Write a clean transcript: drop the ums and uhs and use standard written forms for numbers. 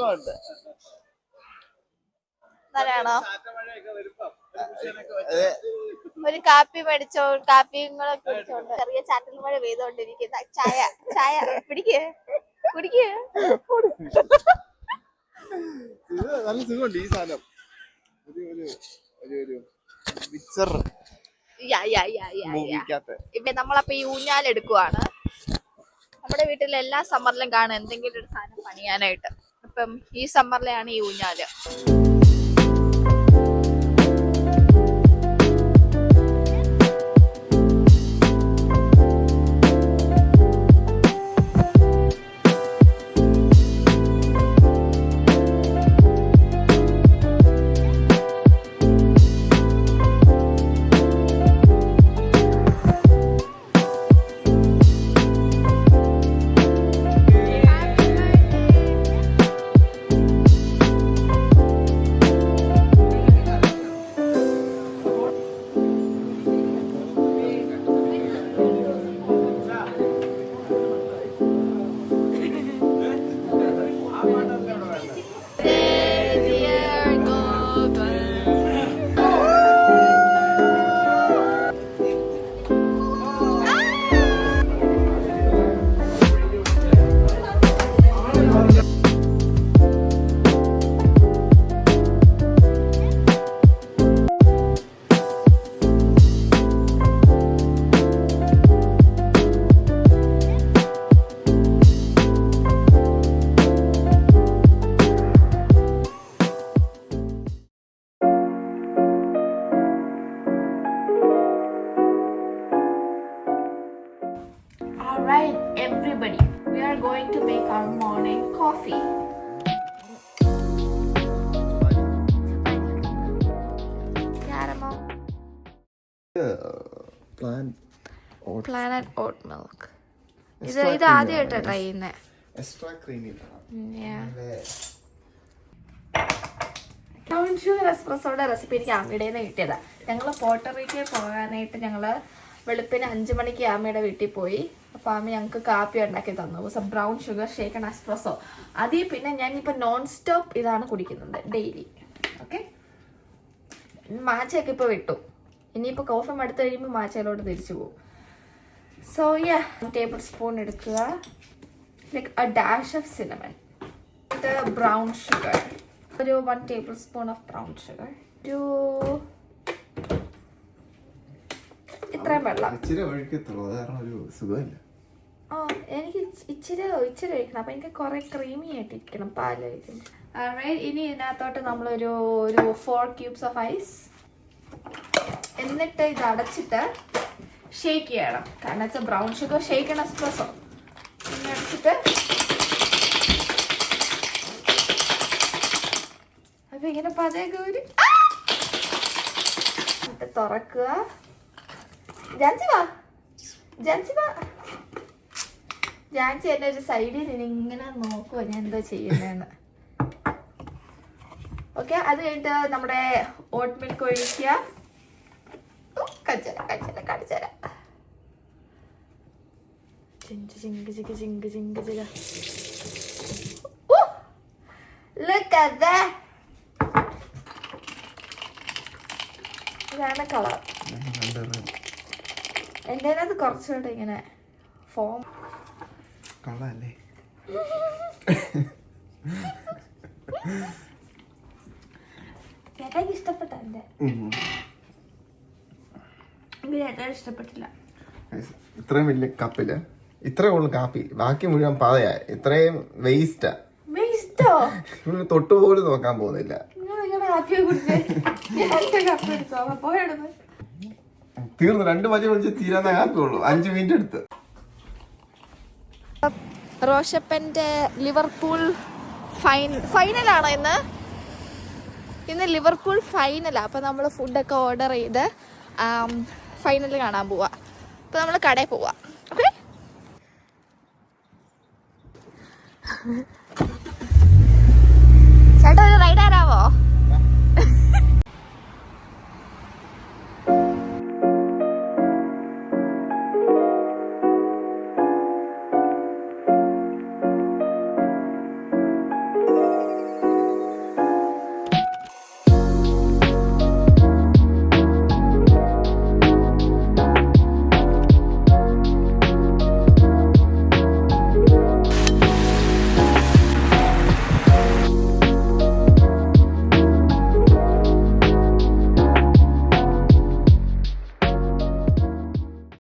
സുഖമുണ്ട്. ആണോ? ഒരു കാപ്പി മേടിച്ചോ, കാപ്പിങ്ങളൊക്കെ കുടിച്ചോണ്ട് ചെറിയ ചാറ്റൽ മഴ പെയ്തോണ്ടിരിക്കുന്ന ചായ ചായ പിടിക്കേ കുടിക്കേ. നല്ല സുഖമുണ്ട് ഈ സാധനം. ഇപ്പൊ നമ്മളപ്പോ ഈ ഊഞ്ഞാലെടുക്കുവാണ്. നമ്മുടെ വീട്ടിൽ എല്ലാ സമ്മറിലും കാണും എന്തെങ്കിലും ഒരു സാധനം പണിയാനായിട്ട്. അപ്പം ഈ സമ്മറിലാണ് ഈ ഊഞ്ഞാല്. Alright, everybody, we are going to make our morning coffee. Caramel. Planet oat milk. ഇത് ആദ്യമായിട്ടാണ് ട്രൈ ചെയ്യുന്നത്. Extra creamy. ബ്രൗൺ ഷുഗർ എസ്പ്രസോയുടെ റെസിപ്പി എനിക്ക് അമ്മയുടെ നിന്ന് കിട്ടിയതാണ്. ഞങ്ങൾ പോർട്ടറിക്കയിൽ പോകാനായിട്ട് ഞങ്ങൾ വെളുപ്പിന് 5 മണിക്ക് ആമ്മയുടെ വീട്ടിൽ പോയി. അപ്പോൾ ആമ്മ ഞങ്ങൾക്ക് കാപ്പി ഉണ്ടാക്കി തന്നു. Brown sugar shake and espresso. അതിൽ പിന്നെ ഞാനിപ്പോൾ നോൺ സ്റ്റോപ്പ് ഇതാണ് കുടിക്കുന്നത് ഡെയിലി. ഓക്കെ, മാച്ചയൊക്കെ ഇപ്പോൾ വിട്ടു. ഇനിയിപ്പോൾ കോഫി എടുത്തു കഴിയുമ്പോൾ മാച്ചയിലോട്ട് തിരിച്ചു പോകും. സോ യാ, 1 ടേബിൾ സ്പൂൺ എടുക്കുക. Like A dash of cinnamon. Brown sugar, ഒരു 1 table spoon of brown sugar. ഒരു ഇത്രയും വെള്ളം. എനിക്ക് ഇച്ചിരി ഒഴിക്കണം. അപ്പൊ എനിക്ക് കുറെ ക്രീമി ആയിട്ടിരിക്കണം പാല്. ഇനി ഇതിനകത്തോട്ട് നമ്മളൊരു 4 ക്യൂബ്സ് ഓഫ് ഐസ്. എന്നിട്ട് ഇത് അടച്ചിട്ട് ഷേക്ക് ചെയ്യണം. കാരണം വെച്ചാൽ brown sugar shake and espresso. പിന്നെ അടച്ചിട്ട് അപ്പൊ ഇങ്ങനെ പതയൊക്കെ ഒരു തുറക്കുക. ജാൻസി എന്നെ ഒരു സൈഡിൽ നിന്ന് ഇങ്ങനെ നോക്കുക ഞാൻ എന്തോ ചെയ്യുന്നതെന്ന്. ഓക്കെ, അത് കഴിഞ്ഞിട്ട് നമ്മുടെ ഓട്ട് മിൽക്ക് ഒഴിക്കുക. കടിച്ചര ഇതാണ് കളർ. എൻ്റെ അത് കുറച്ചുകൂടെ ഇങ്ങനെ ഫോം കളല്ലേ. ചേട്ടാക്ക് ഇഷ്ടപ്പെട്ട എൻ്റെ ചേട്ടാ ഇഷ്ടപ്പെട്ടില്ല. ഇത്രയും വലിയ കപ്പില് ഇത്രേ ഉള്ളു കാപ്പി, ബാക്കി മുഴുവൻ പതയാ. ഇത്രയും വേസ്റ്റാ. തൊട്ടുപോലും നോക്കാൻ പോകുന്നില്ല. തീർന്നു. 2 മണി വിളിച്ച് തീരാന്ന കാപ്പി ഉള്ളൂ. 5 മിനിറ്റ് എടുത്ത്. റോഷപ്പന്റെ ലിവർപൂൾ ഫൈനലാണോ ഇന്ന് ലിവർപൂൾ ഫൈനലാ. അപ്പൊ നമ്മള് ഫുഡൊക്കെ ഓർഡർ ചെയ്ത് ഫൈനൽ കാണാൻ പോവാ. അപ്പൊ നമ്മള് കടയിൽ പോവാ. ഓക്കെ, ചേട്ടാ ഒരു റൈഡ് ആരാവോ?